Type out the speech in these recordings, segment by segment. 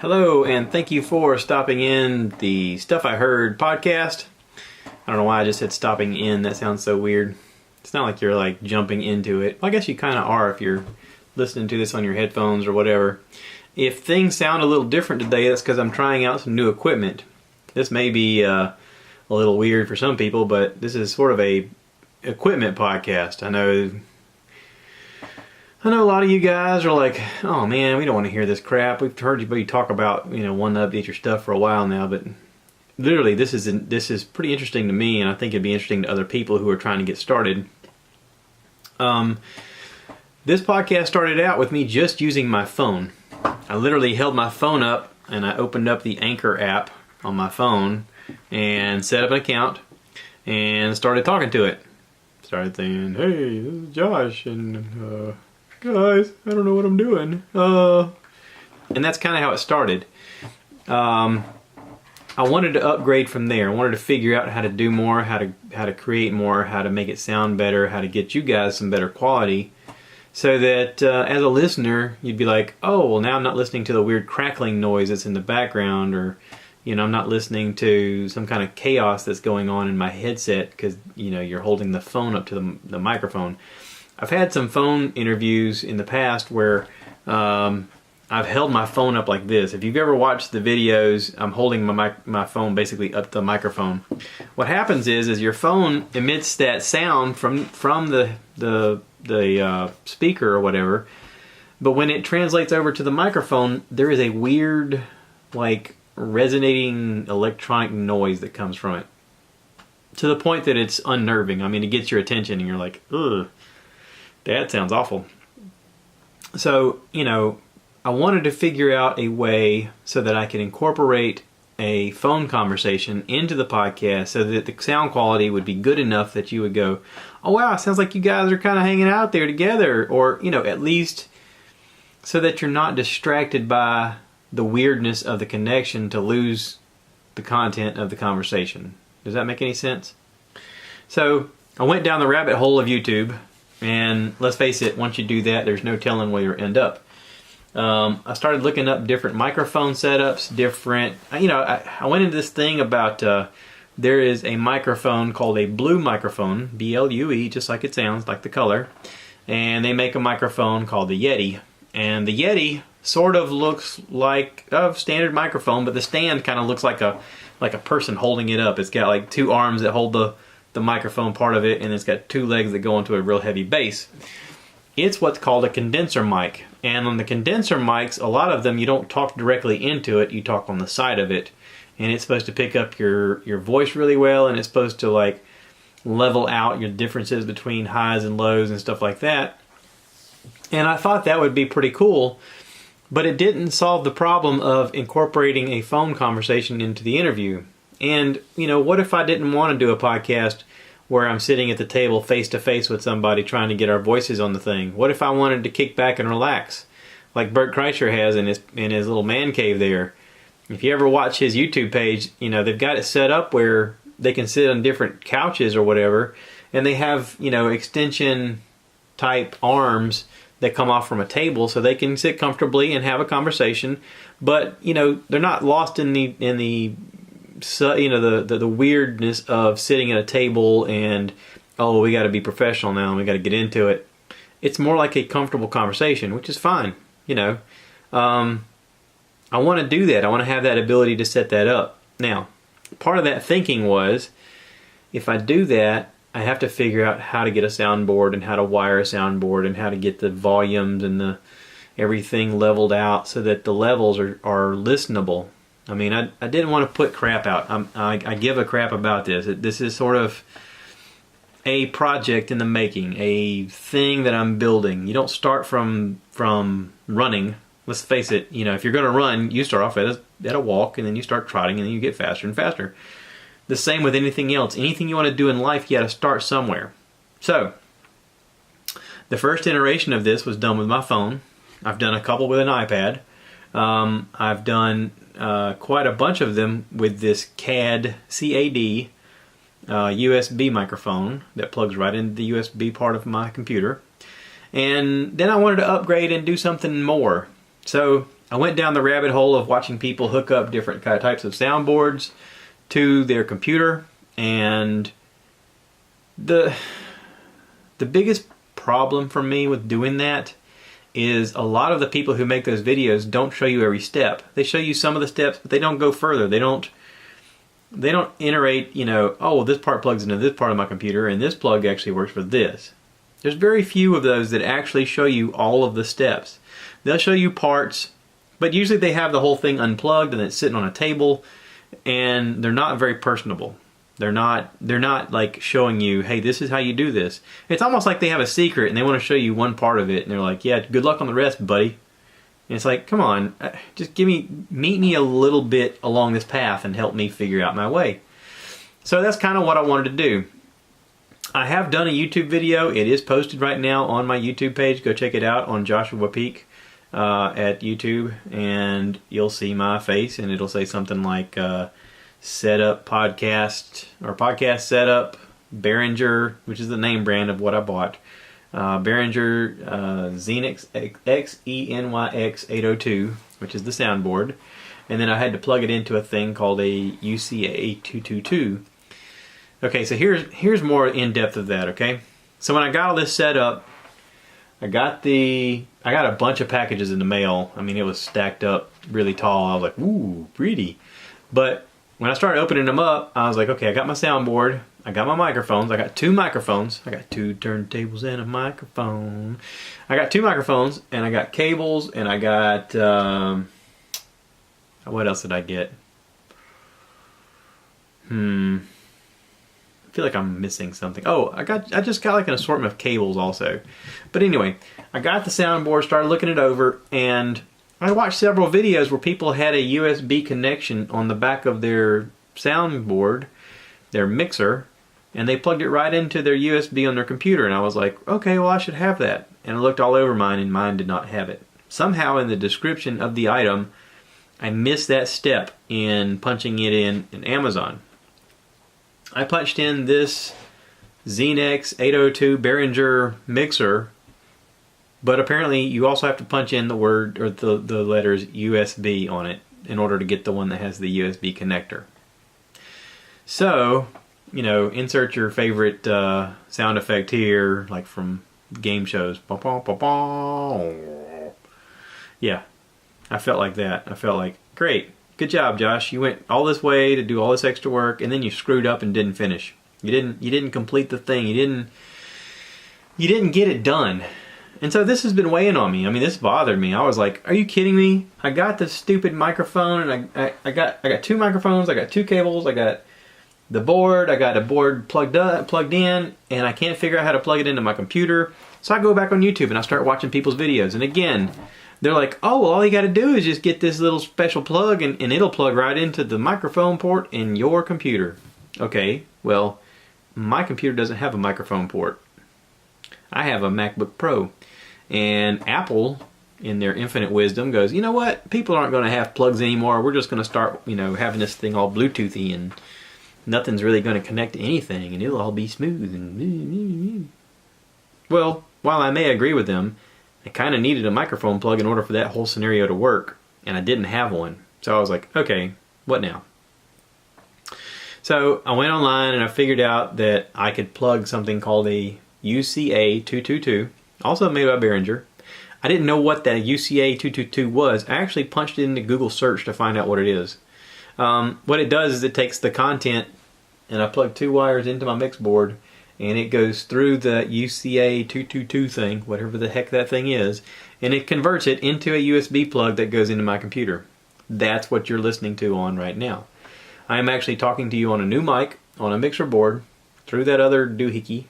Hello, and thank you for stopping in the Stuff I Heard podcast. I don't know why I just said stopping in. That sounds so weird. It's not like you're like jumping into it. Well, I guess you kind of are if you're listening to this on your headphones or whatever. If things sound a little different today, that's because I'm trying out some new equipment. This may be a little weird for some people, but this is sort of a equipment podcast. I know a lot of you guys are like, oh man, we don't want to hear this crap. We've heard you talk about, wanting to update your stuff for a while now, but literally this is pretty interesting to me, and I think it'd be interesting to other people who are trying to get started. This podcast started out with me just using my phone. I literally held my phone up and I opened up the Anchor app on my phone and set up an account and started talking to it. Started saying, hey, this is Josh, and guys, I don't know what I'm doing. And that's kind of how it started. I wanted to upgrade from there. I wanted to figure out how to do more, how to create more, how to make it sound better, how to get you guys some better quality, so that as a listener, you'd be like, oh, well, now I'm not listening to the weird crackling noise that's in the background, or I'm not listening to some kind of chaos that's going on in my headset because you're holding the phone up to the microphone. I've had some phone interviews in the past where I've held my phone up like this. If you've ever watched the videos, I'm holding my phone basically up to the microphone. What happens is your phone emits that sound from the speaker or whatever, but when it translates over to the microphone, there is a weird, like, resonating electronic noise that comes from it, to the point that it's unnerving. I mean, it gets your attention and you're like, ugh, that sounds awful. So, I wanted to figure out a way so that I could incorporate a phone conversation into the podcast so that the sound quality would be good enough that you would go, oh wow, it sounds like you guys are kind of hanging out there together, or, at least so that you're not distracted by the weirdness of the connection to lose the content of the conversation. Does that make any sense? So I went down the rabbit hole of YouTube, and let's face it, once you do that, there's no telling where you'll end up. I started looking up different microphone setups, I went into this thing about there is a microphone called a Blue microphone, B-L-U-E, just like it sounds, like the color, and they make a microphone called the Yeti, and the Yeti sort of looks like a standard microphone, but the stand kind of looks like a person holding it up. It's got like two arms that hold the microphone part of it, and it's got two legs that go into a real heavy base. It's what's called a condenser mic. And on the condenser mics, a lot of them, you don't talk directly into it, you talk on the side of it. And it's supposed to pick up your voice really well, and it's supposed to like level out your differences between highs and lows and stuff like that. And I thought that would be pretty cool, but it didn't solve the problem of incorporating a phone conversation into the interview. And, what if I didn't want to do a podcast where I'm sitting at the table face to face with somebody trying to get our voices on the thing? What if I wanted to kick back and relax, like Bert Kreischer has in his little man cave there? If you ever watch his YouTube page, they've got it set up where they can sit on different couches or whatever, and they have, extension type arms that come off from a table so they can sit comfortably and have a conversation, but they're not lost in the weirdness of sitting at a table and, oh, we got to be professional now and we got to get into it. It's more like a comfortable conversation, which is fine. I want to do that. I want to have that ability to set that up. Now, part of that thinking was, if I do that, I have to figure out how to get a soundboard and how to wire a soundboard and how to get the volumes and everything leveled out so that the levels are listenable. I mean, I didn't want to put crap out. I give a crap about this. This is sort of a project in the making, a thing that I'm building. You don't start from running. Let's face it, if you're going to run, you start off at a walk, and then you start trotting, and then you get faster and faster. The same with anything else. Anything you want to do in life, you got to start somewhere. So, the first iteration of this was done with my phone. I've done a couple with an iPad. I've done quite a bunch of them with this CAD USB microphone that plugs right into the USB part of my computer. And then I wanted to upgrade and do something more. So I went down the rabbit hole of watching people hook up different types of soundboards to their computer, and the biggest problem for me with doing that is a lot of the people who make those videos don't show you every step. They show you some of the steps, but they don't go further. They don't iterate, you know, oh, well, this part plugs into this part of my computer and this plug actually works for this. There's very few of those that actually show you all of the steps. They'll show you parts, but usually they have the whole thing unplugged and it's sitting on a table, and they're not very personable. They're not like showing you, hey, this is how you do this. It's almost like they have a secret and they want to show you one part of it, and they're like, yeah, good luck on the rest, buddy. And it's like, come on, just meet me a little bit along this path and help me figure out my way. So that's kind of what I wanted to do. I have done a YouTube video. It is posted right now on my YouTube page. Go check it out on Joshua Peak at YouTube, and you'll see my face, and it'll say something like Setup Podcast, or Podcast Setup Behringer, which is the name brand of what I bought. Behringer Xenyx XENYX 802, which is the soundboard. And then I had to plug it into a thing called a UCA 222. Okay, so here's more in depth of that, okay? So when I got all this set up, I got a bunch of packages in the mail. I mean, it was stacked up really tall. I was like, ooh, pretty. But when I started opening them up, I was like, okay, I got my soundboard, I got my microphones, I got 2 microphones, I got 2 turntables and a microphone. I got 2 microphones, and I got cables, and I got, what else did I get? I feel like I'm missing something. Oh, I just got like an assortment of cables also. But anyway, I got the soundboard, started looking it over, and I watched several videos where people had a USB connection on the back of their soundboard, their mixer, and they plugged it right into their USB on their computer. And I was like, okay, well, I should have that. And I looked all over mine, and mine did not have it. Somehow in the description of the item, I missed that step in punching it in Amazon. I punched in this Xenyx 802 Behringer mixer, but apparently you also have to punch in the word, or the letters USB on it in order to get the one that has the USB connector. So, you know, insert your favorite sound effect here, like from game shows. Yeah, I felt like that. I felt like, great. Good job, Josh. You went all this way to do all this extra work, and then you screwed up and didn't finish. You didn't complete the thing. You didn't get it done. And so this has been weighing on me. I mean, this bothered me. I was like, are you kidding me? I got this stupid microphone, and I got 2 microphones, I got 2 cables, I got the board, I got a board plugged in, and I can't figure out how to plug it into my computer. So I go back on YouTube and I start watching people's videos, and again, they're like, oh, well, all you got to do is just get this little special plug, and it'll plug right into the microphone port in your computer. Okay, well, my computer doesn't have a microphone port. I have a MacBook Pro. And Apple, in their infinite wisdom, goes, you know what? People aren't going to have plugs anymore. We're just going to start, you know, having this thing all Bluetoothy, and nothing's really going to connect to anything, and it'll all be smooth. And well, while I may agree with them, I kind of needed a microphone plug in order for that whole scenario to work, and I didn't have one. So I was like, okay, what now? So I went online and I figured out that I could plug something called a UCA 222, also made by Behringer. I didn't know what that UCA 222 was. I actually punched it into Google search to find out what it is. What it does is it takes the content, and I plug 2 wires into my mix board, and it goes through the UCA 222 thing, whatever the heck that thing is, and it converts it into a USB plug that goes into my computer. That's what you're listening to on right now. I am actually talking to you on a new mic, on a mixer board, through that other doohickey,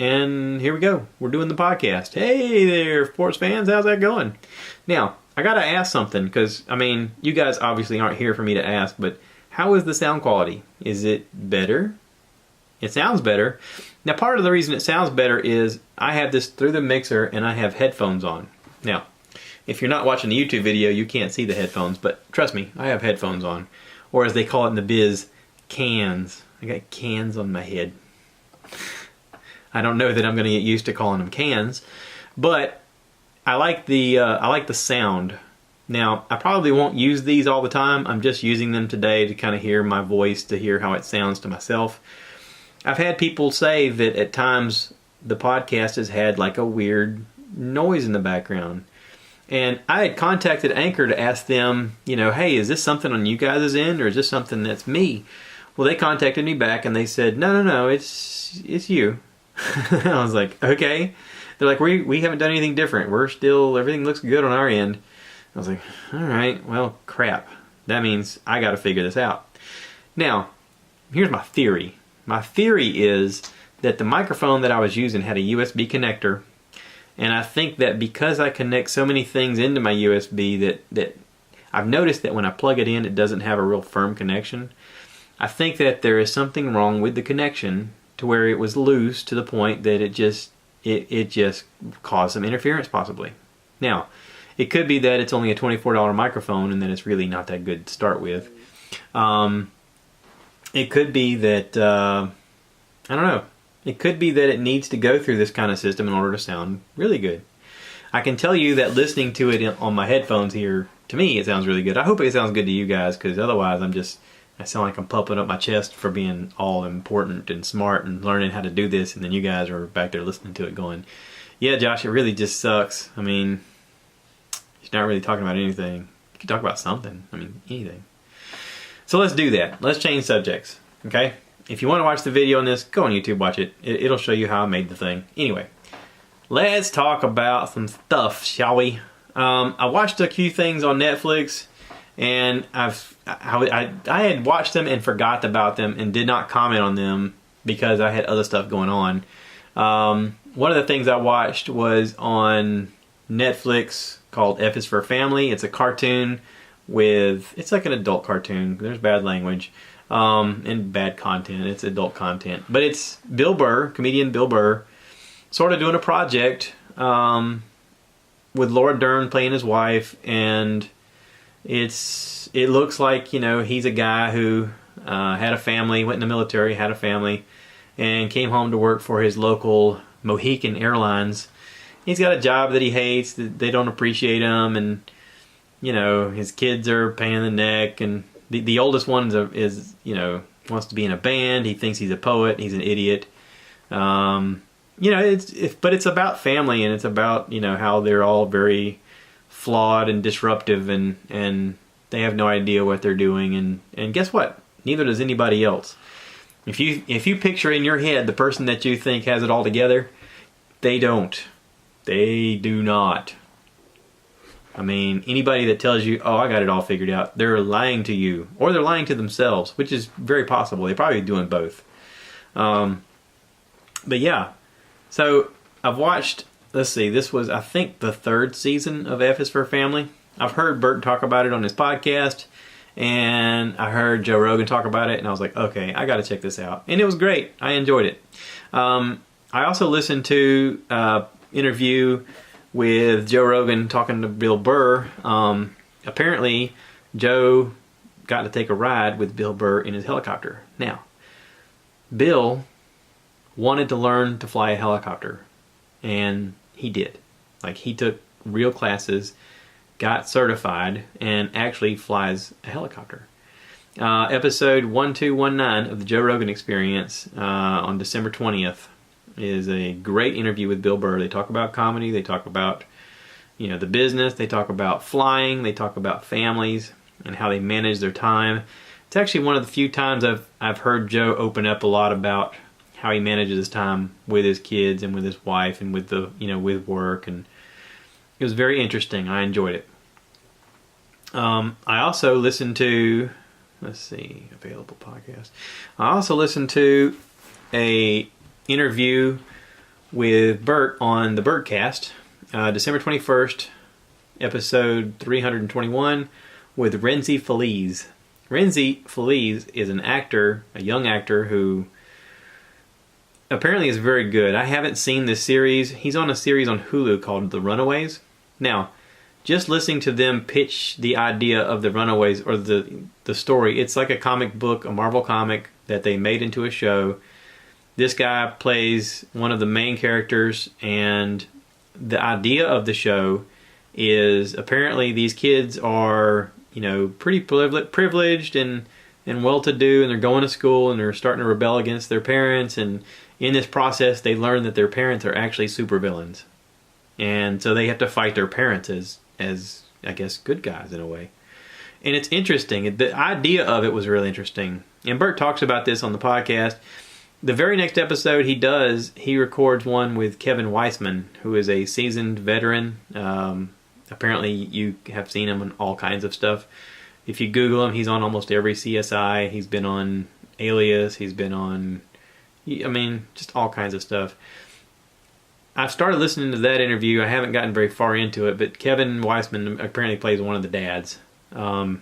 and here we go. We're doing the podcast. Hey there, sports fans, how's that going? Now, I gotta ask something, because, I mean, you guys obviously aren't here for me to ask, but how is the sound quality? Is it better? It sounds better. Now, part of the reason it sounds better is I have this through the mixer and I have headphones on. Now, if you're not watching the YouTube video, you can't see the headphones, but trust me, I have headphones on. Or as they call it in the biz, cans. I got cans on my head. I don't know that I'm going to get used to calling them cans, but I like the sound Now, I probably won't use these all the time. I'm just using them today to kind of hear my voice, to hear how it sounds to myself. I've had people say that at times the podcast has had like a weird noise in the background. And I had contacted Anchor to ask them, hey, is this something on you guys' end, or is this something that's me? Well, they contacted me back and they said, no, it's you. I was like, okay. They're like, we haven't done anything different. Everything looks good on our end. I was like, all right, well, crap. That means I got to figure this out. Now, here's my theory. My theory is that the microphone that I was using had a USB connector. And I think that because I connect so many things into my USB that I've noticed that when I plug it in, it doesn't have a real firm connection. I think that there is something wrong with the connection to where it was loose to the point that it just caused some interference possibly. Now, it could be that it's only a $24 microphone and that it's really not that good to start with. It could be that, I don't know. It could be that it needs to go through this kind of system in order to sound really good. I can tell you that listening to it on my headphones here, to me, it sounds really good. I hope it sounds good to you guys, because otherwise I sound like I'm pumping up my chest for being all important and smart and learning how to do this, and then you guys are back there listening to it going, yeah, Josh, it really just sucks. I mean, he's not really talking about anything. You can talk about something. I mean, anything. So let's do that. Let's change subjects, okay? If you want to watch the video on this, go on YouTube, watch it. It'll show you how I made the thing. Anyway, let's talk about some stuff, shall we? I watched a few things on Netflix, and I had watched them and forgot about them and did not comment on them because I had other stuff going on. One of the things I watched was on Netflix called F is for Family. It's a cartoon it's like an adult cartoon. There's bad language. And bad content. It's adult content. But it's Bill Burr, comedian Bill Burr, sort of doing a project with Laura Dern playing his wife, and it looks like, he's a guy who had a family, went in the military, had a family, and came home to work for his local Mohican Airlines. He's got a job that he hates, that they don't appreciate him, and his kids are a pain in the neck, and the oldest one is wants to be in a band. He thinks he's a poet. He's an idiot. But it's about family, and it's about how they're all very flawed and disruptive, and they have no idea what they're doing. And guess what? Neither does anybody else. If you picture in your head the person that you think has it all together, they don't. They do not. I mean, anybody that tells you, oh, I got it all figured out, they're lying to you. Or they're lying to themselves, which is very possible. They're probably doing both. But yeah. So, I've watched, let's see, this was, I think, the 3rd season of F is for Family. I've heard Bert talk about it on his podcast, and I heard Joe Rogan talk about it, and I was like, okay, I got to check this out. And it was great. I enjoyed it. I also listened to interview with Joe Rogan talking to Bill Burr. Apparently, Joe got to take a ride with Bill Burr in his helicopter. Now, Bill wanted to learn to fly a helicopter, and he did. Like, he took real classes, got certified, and actually flies a helicopter. Episode 1219 of the Joe Rogan Experience on December 20th is a great interview with Bill Burr. They talk about comedy, they talk about the business, they talk about flying, they talk about families and how they manage their time. It's actually one of the few times I've heard Joe open up a lot about how he manages his time with his kids and with his wife and with with work, and it was very interesting. I enjoyed it. I also listened to, available podcast. I also listened to a interview with Bert on the Bertcast, December 21st, episode 321, with Renzi Feliz. Renzi Feliz is an actor, a young actor who apparently is very good. I haven't seen this series. He's on a series on Hulu called The Runaways. Now, just listening to them pitch the idea of The Runaways, or the story, it's like a comic book, a Marvel comic that they made into a show. This guy plays one of the main characters, and the idea of the show is apparently these kids are, pretty privileged and well-to-do, and they're going to school and they're starting to rebel against their parents, and in this process they learn that their parents are actually supervillains, and so they have to fight their parents as I guess good guys in a way. And it's interesting. The idea of it was really interesting, and Bert talks about this on the podcast. The very next episode he records one with Kevin Weissman, who is a seasoned veteran. Apparently you have seen him on all kinds of stuff. If you Google him, he's on almost every CSI. He's been on Alias. He's been on, just all kinds of stuff. I've started listening to that interview. I haven't gotten very far into it, but Kevin Weissman apparently plays one of the dads. But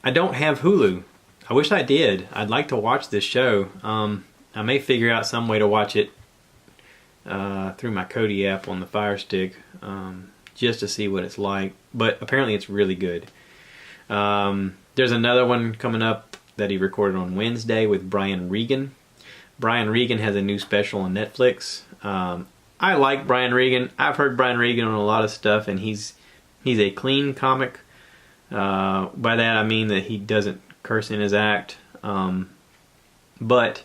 I don't have Hulu. I wish I did. I'd like to watch this show. I may figure out some way to watch it through my Kodi app on the Fire Stick, just to see what it's like. But apparently it's really good. There's another one coming up that he recorded on Wednesday with Brian Regan. Brian Regan has a new special on Netflix. I like Brian Regan. I've heard Brian Regan on a lot of stuff, and he's a clean comic. By that I mean that he doesn't curse in his act. But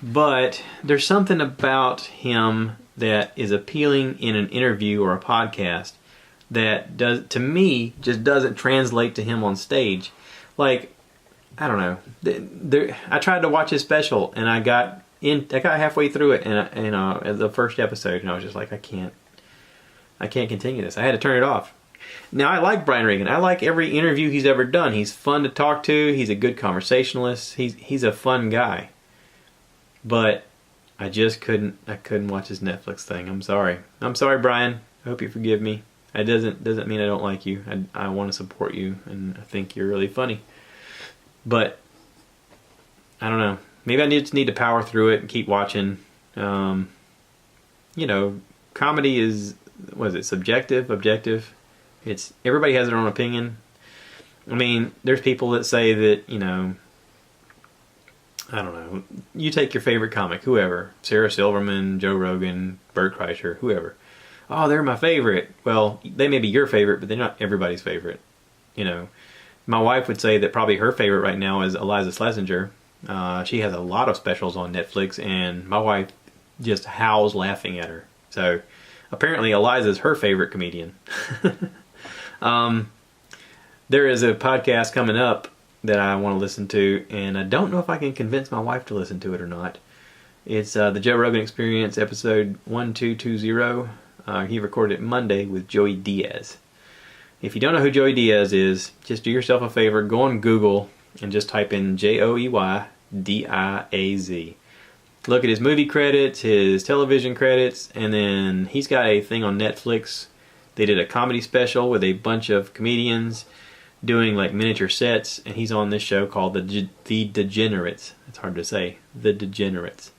there's something about him that is appealing in an interview or a podcast that to me just doesn't translate to him on stage. Like, I don't know. I tried to watch his special, and I got halfway through it, and the first episode, and I was just like, I can't continue this. I had to turn it off. Now, I like Brian Regan. I like every interview he's ever done. He's fun to talk to. He's a good conversationalist. He's a fun guy. But I just couldn't watch his Netflix thing. I'm sorry. I'm sorry, Brian. I hope you forgive me. It doesn't mean I don't like you. I want to support you, and I think you're really funny. But I don't know. Maybe I just need to power through it and keep watching. Comedy is, what is it, subjective, objective? It's everybody has their own opinion. I mean, there's people that say that, I don't know, you take your favorite comic, whoever, Sarah Silverman, Joe Rogan, Bert Kreischer, whoever. Oh, they're my favorite. Well, they may be your favorite, but they're not everybody's favorite. My wife would say that probably her favorite right now is Eliza Schlesinger. She has a lot of specials on Netflix, and my wife just howls laughing at her. So apparently Eliza's her favorite comedian. There is a podcast coming up that I want to listen to, and I don't know if I can convince my wife to listen to it or not. It's the Joe Rogan Experience, episode 1220. He recorded it Monday with Joey Diaz. If you don't know who Joey Diaz is, just do yourself a favor, go on Google and just type in Joey Diaz. Look at his movie credits, his television credits, and then he's got a thing on Netflix. They did a comedy special with a bunch of comedians doing like miniature sets, and he's on this show called The Degenerates. It's hard to say. The Degenerates.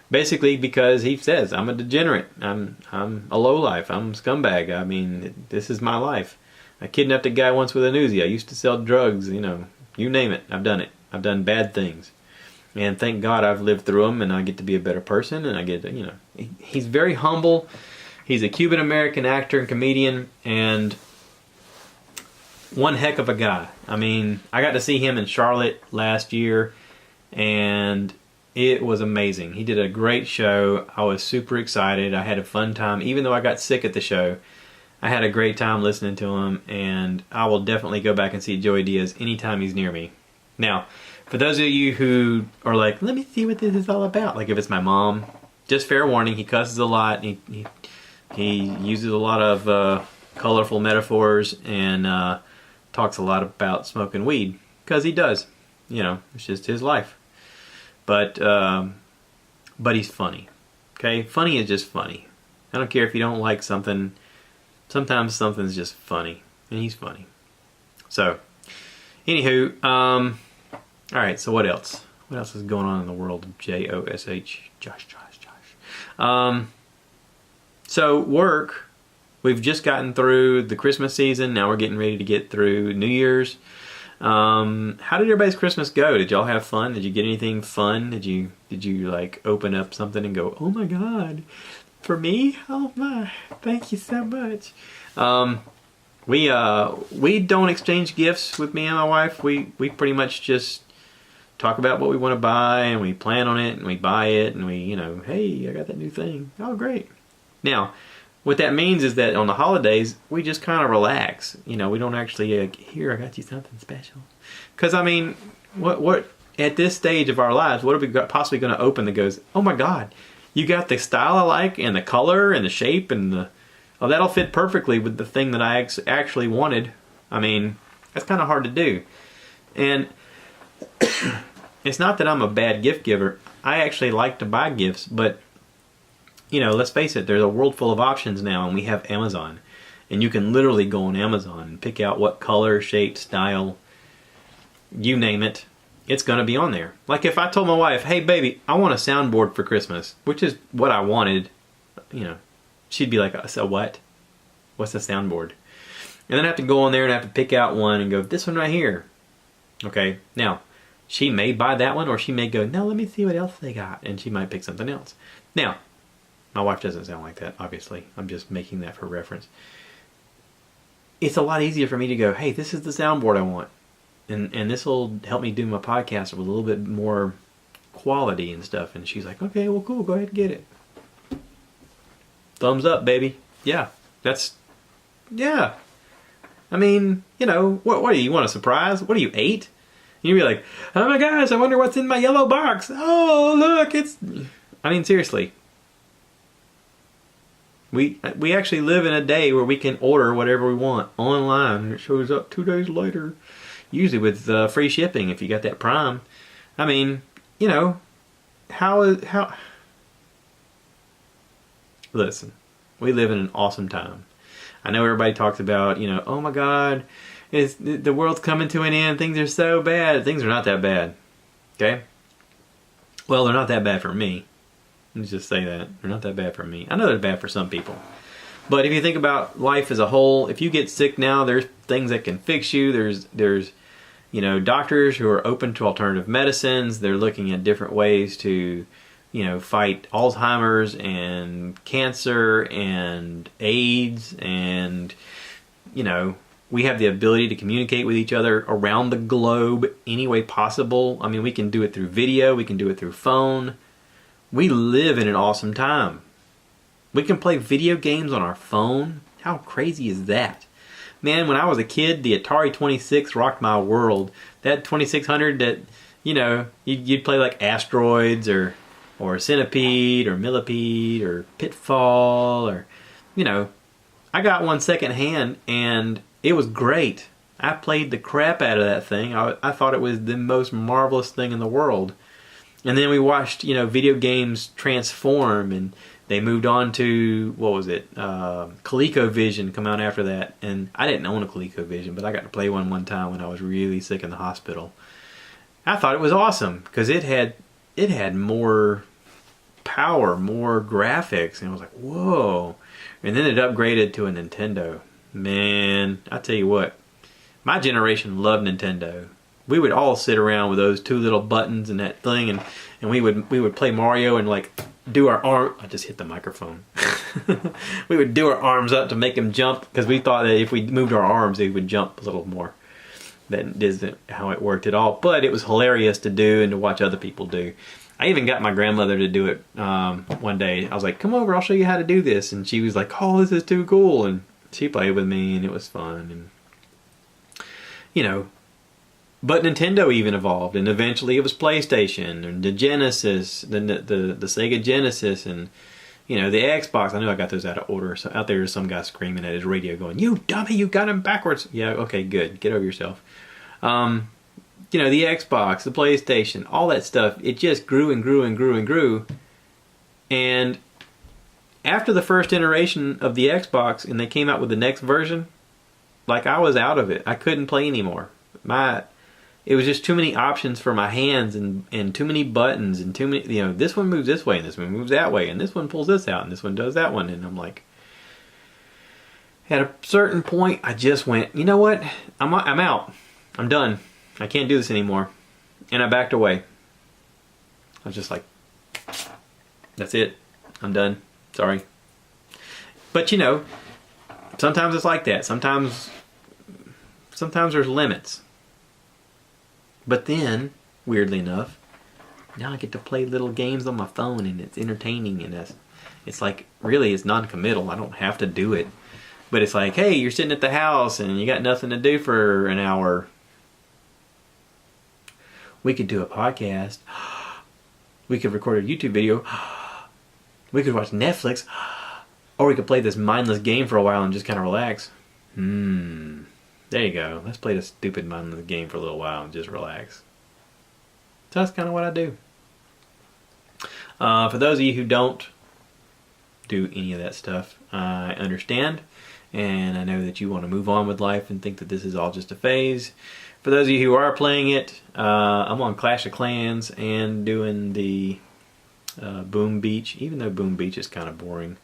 Basically because he says, I'm a degenerate. I'm a lowlife. I'm a scumbag. I mean, this is my life. I kidnapped a guy once with an Uzi. I used to sell drugs, you name it. I've done it. I've done bad things. And thank God I've lived through them, and I get to be a better person, and I get to, he's very humble. He's a Cuban-American actor and comedian, and one heck of a guy. I mean, I got to see him in Charlotte last year, and it was amazing. He did a great show. I was super excited. I had a fun time. Even though I got sick at the show, I had a great time listening to him, and I will definitely go back and see Joey Diaz anytime he's near me. Now, for those of you who are like, let me see what this is all about, like if it's my mom, just fair warning, he cusses a lot. He uses a lot of colorful metaphors and talks a lot about smoking weed, because he does. It's just his life. But he's funny. Okay? Funny is just funny. I don't care if you don't like something. Sometimes something's just funny. And he's funny. So, anywho, alright, so what else? What else is going on in the world of Josh? Josh. So, work. We've just gotten through the Christmas season. Now we're getting ready to get through New Year's. How did everybody's Christmas go? Did y'all have fun? Did you get anything fun? Did you like open up something and go, oh my God, for me? Oh my, thank you so much. We don't exchange gifts with me and my wife. We pretty much just talk about what we want to buy, and we plan on it, and we buy it, and we, hey, I got that new thing. Oh, great. Now, what that means is that on the holidays, we just kind of relax. We don't actually, here, I got you something special. Because, I mean, what at this stage of our lives, what are we possibly going to open that goes, oh my God, you got the style I like, and the color, and the shape, and that'll fit perfectly with the thing that I actually wanted. I mean, that's kind of hard to do. And it's not that I'm a bad gift giver. I actually like to buy gifts, but let's face it, there's a world full of options now, and we have Amazon. And you can literally go on Amazon and pick out what color, shape, style, you name it, it's going to be on there. Like if I told my wife, hey baby, I want a soundboard for Christmas, which is what I wanted, she'd be like, so what? What's a soundboard? And then I have to go on there and I have to pick out one and go, this one right here. Okay, now, she may buy that one, or she may go, no, let me see what else they got, and she might pick something else. Now, my wife doesn't sound like that, obviously. I'm just making that for reference. It's a lot easier for me to go, hey, this is the soundboard I want. And this will help me do my podcast with a little bit more quality and stuff. And she's like, okay, well, cool, go ahead and get it. Thumbs up, baby. Yeah, yeah. I mean, what do you want, a surprise? What are you, 8? And you'd be like, oh my gosh, I wonder what's in my yellow box. Oh, look, I mean, seriously. We actually live in a day where we can order whatever we want online, and it shows up 2 days later. Usually with free shipping if you got that Prime. I mean, how... Listen, we live in an awesome time. I know everybody talks about, oh my God, the world's coming to an end. Things are so bad. Things are not that bad. Okay? Well, they're not that bad for me. Let me just say that. They're not that bad for me. I know they're bad for some people. But if you think about life as a whole, if you get sick now, there's things that can fix you. There's doctors who are open to alternative medicines. They're looking at different ways to, fight Alzheimer's and cancer and AIDS, and, we have the ability to communicate with each other around the globe any way possible. I mean, we can do it through video. We can do it through phone. We live in an awesome time. We can play video games on our phone. How crazy is that? Man, when I was a kid, the Atari 26 rocked my world. That 2600 that, you'd play like Asteroids or Centipede or Millipede or Pitfall or, I got one secondhand and it was great. I played the crap out of that thing. I thought it was the most marvelous thing in the world. And then we watched, video games transform, and they moved on to, what was it, ColecoVision come out after that. And I didn't own a ColecoVision, but I got to play one time when I was really sick in the hospital. I thought it was awesome because it had more power, more graphics, and I was like, whoa. And then it upgraded to a Nintendo. Man, I tell you what, my generation loved Nintendo. We would all sit around with those 2 little buttons and that thing, and we would play Mario and like do our arm. I just hit the microphone. We would do our arms up to make them jump because we thought that if we moved our arms, they would jump a little more. That isn't how it worked at all, but it was hilarious to do and to watch other people do. I even got my grandmother to do it one day. I was like, come over, I'll show you how to do this. And she was like, oh, this is too cool. And she played with me, and it was fun. And, but Nintendo even evolved, and eventually it was PlayStation, and the Genesis, the Sega Genesis, and, the Xbox. I know I got those out of order. So out there's some guy screaming at his radio going, you dummy, you got them backwards. Yeah, okay, good. Get over yourself. The Xbox, the PlayStation, all that stuff, it just grew and grew and grew and grew. And after the first iteration of the Xbox and they came out with the next version, like I was out of it. I couldn't play anymore. It was just too many options for my hands and too many buttons and too many, this one moves this way and this one moves that way and this one pulls this out and this one does that one. And I'm like, at a certain point, I just went, you know what? I'm out. I'm done. I can't do this anymore. And I backed away. I was just like, that's it. I'm done. Sorry. But you know, sometimes it's like that. Sometimes there's limits. But then, weirdly enough, now I get to play little games on my phone, and it's entertaining, and it's like, really, it's non-committal. I don't have to do it. But it's like, hey, you're sitting at the house and you got nothing to do for an hour. We could do a podcast. We could record a YouTube video. We could watch Netflix. Or we could play this mindless game for a while and just kind of relax. There you go. Let's play this stupid mindless game for a little while and just relax. So that's kind of what I do. For those of you who don't do any of that stuff, I understand. And I know that you want to move on with life and think that this is all just a phase. For those of you who are playing it, I'm on Clash of Clans and doing the Boom Beach, even though Boom Beach is kind of boring.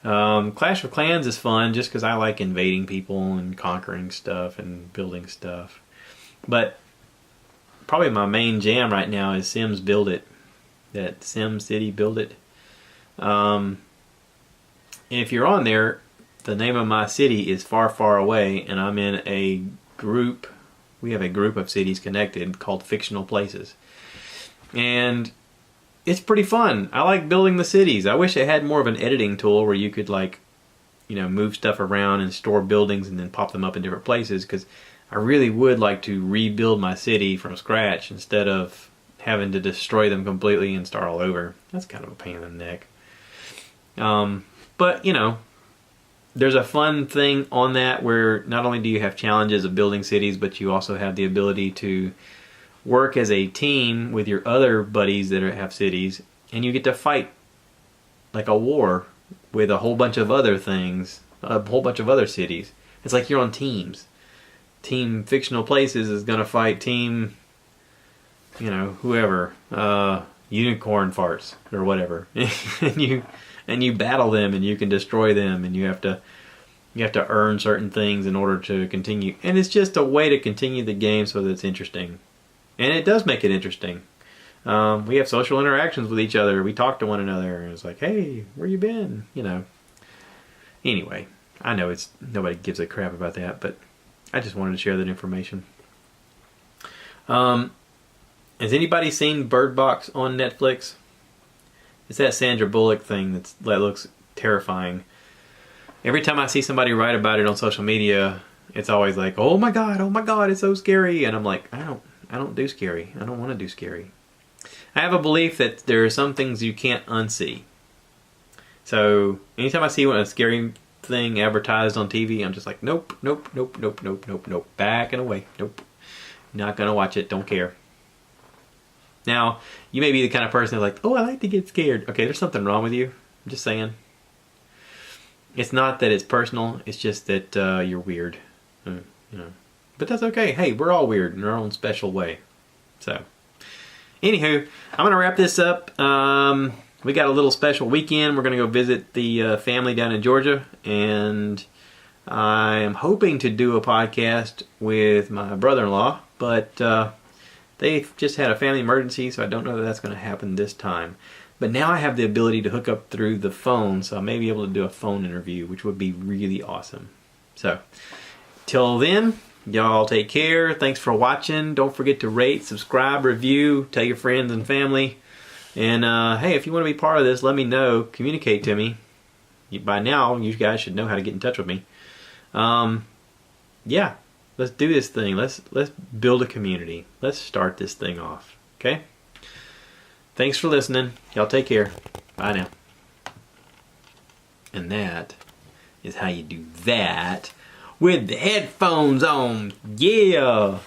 Clash of Clans is fun just because I like invading people and conquering stuff and building stuff. But probably my main jam right now is Sims Build It. That Sim City Build It. If you're on there, the name of my city is Far Far Away, and I'm in a group. We have a group of cities connected called Fictional Places. And it's pretty fun. I like building the cities. I wish it had more of an editing tool where you could, like, you know, move stuff around and store buildings and then pop them up in different places, because I really would like to rebuild my city from scratch instead of having to destroy them completely and start all over. That's kind of a pain in the neck. But, you know, there's a fun thing on that where not only do you have challenges of building cities, but you also have the ability to work as a team with your other buddies that have cities, and you get to fight like a war with a whole bunch of other things, a whole bunch of other cities. It's like you're on teams. Team Fictional Places is going to fight Team, you know, whoever, Unicorn Farts or whatever. and you battle them, and you can destroy them, and you have to earn certain things in order to continue. And it's just a way to continue the game so that it's interesting. And it does make it interesting. We have social interactions with each other. We talk to one another, and it's like, hey, where you been? You know. Anyway, I know nobody gives a crap about that, but I just wanted to share that information. Has anybody seen Bird Box on Netflix? It's that Sandra Bullock thing that looks terrifying. Every time I see somebody write about it on social media, it's always like, oh my god, it's so scary. And I'm like, I don't do scary. I don't want to do scary. I have a belief that there are some things you can't unsee. So anytime I see a scary thing advertised on TV, I'm just like, nope, back and away. Nope. Not gonna watch it, don't care. Now, you may be the kind of person that's like, oh, I like to get scared. Okay, there's something wrong with you. I'm just saying. It's not that it's personal, it's just that you're weird. You know. But that's okay. Hey, we're all weird in our own special way. So, anywho, I'm going to wrap this up. We got a little special weekend. We're going to go visit the family down in Georgia. And I am hoping to do a podcast with my brother-in-law. But they've just had a family emergency, so I don't know that that's going to happen this time. But now I have the ability to hook up through the phone, so I may be able to do a phone interview, which would be really awesome. So, till then, y'all take care. Thanks for watching. Don't forget to rate, subscribe, review, tell your friends and family. And hey, if you want to be part of this, let me know. Communicate to me. By now, you guys should know how to get in touch with me. Yeah, let's do this thing. Let's build a community. Let's start this thing off. Okay? Thanks for listening. Y'all take care. Bye now. And that is how you do that with the headphones on. Yeah!